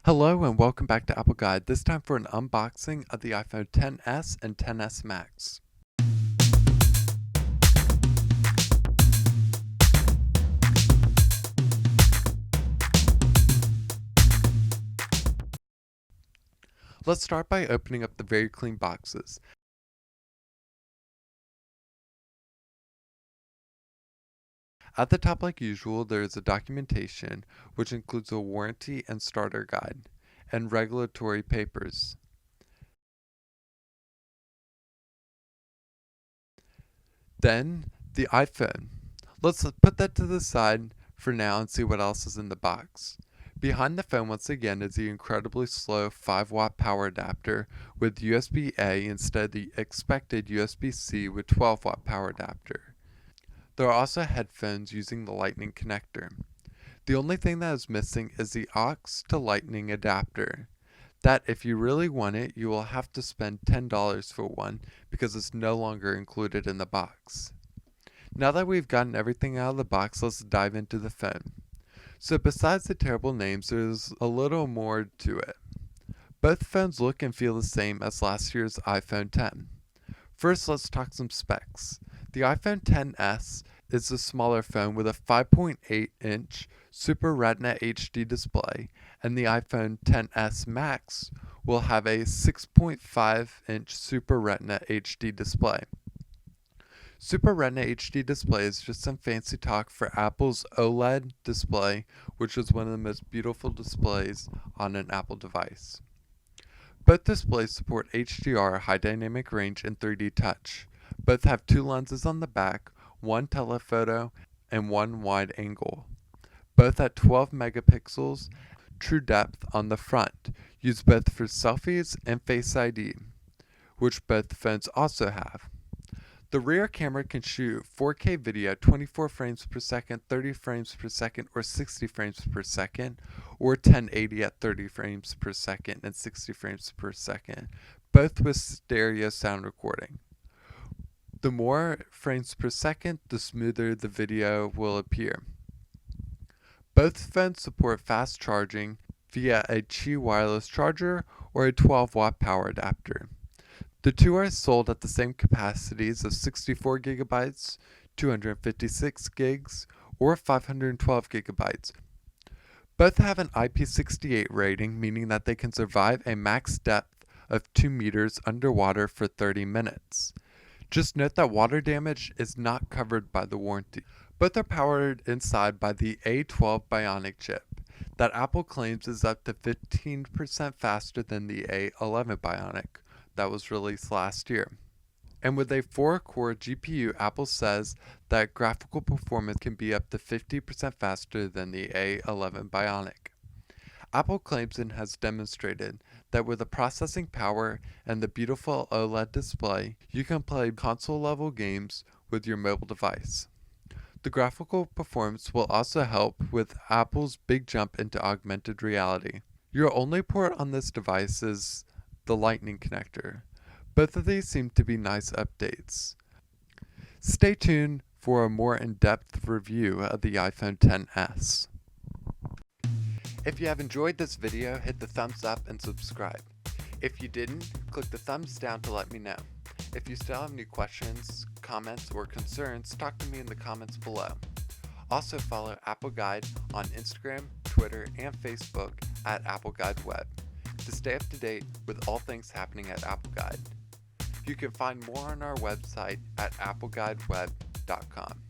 Hello and welcome back to Apple Guide, this time for an unboxing of the iPhone XS and XS Max. Let's start by opening up the very clean boxes. At the top, like usual, there is a documentation which includes a warranty and starter guide, and regulatory papers. Then, the iPhone. Let's put that to the side for now and see what else is in the box. Behind the phone once again is the incredibly slow 5-watt power adapter with USB-A instead of the expected USB-C with 12-watt power adapter. There are also headphones using the Lightning connector. The only thing that is missing is the aux to Lightning adapter. That, if you really want it, you will have to spend $10 for one because it's no longer included in the box. Now that we've gotten everything out of the box, let's dive into the phone. So besides the terrible names, there's a little more to it. Both phones look and feel the same as last year's iPhone X. First, let's talk some specs. The iPhone XS is a smaller phone with a 5.8-inch Super Retina HD display, and the iPhone XS Max will have a 6.5-inch Super Retina HD display. Super Retina HD display is just some fancy talk for Apple's OLED display, which is one of the most beautiful displays on an Apple device. Both displays support HDR, high dynamic range, and 3D touch. Both have two lenses on the back, one telephoto and one wide angle. Both at 12 megapixels, true depth on the front, used both for selfies and Face ID, which both phones also have. The rear camera can shoot 4K video, 24 frames per second, 30 frames per second, or 60 frames per second, or 1080 at 30 frames per second and 60 frames per second, both with stereo sound recording. The more frames per second, the smoother the video will appear. Both phones support fast charging via a Qi wireless charger or a 12-watt power adapter. The two are sold at the same capacities of 64 gigabytes, 256 gigs, or 512 gigabytes. Both have an IP68 rating, meaning that they can survive a max depth of 2 meters underwater for 30 minutes. Just note that water damage is not covered by the warranty. Both are powered inside by the A12 Bionic chip that Apple claims is up to 15% faster than the A11 Bionic that was released last year. And with a 4-core GPU, Apple says that graphical performance can be up to 50% faster than the A11 Bionic. Apple claims and has demonstrated that with the processing power and the beautiful OLED display, you can play console-level games with your mobile device. The graphical performance will also help with Apple's big jump into augmented reality. Your only port on this device is the Lightning connector. Both of these seem to be nice updates. Stay tuned for a more in-depth review of the iPhone XS. If you have enjoyed this video, hit the thumbs up and subscribe. If you didn't, click the thumbs down to let me know. If you still have any questions, comments, or concerns, talk to me in the comments below. Also follow Apple Guide on Instagram, Twitter, and Facebook at Apple Guide Web to stay up to date with all things happening at Apple Guide. You can find more on our website at appleguideweb.com.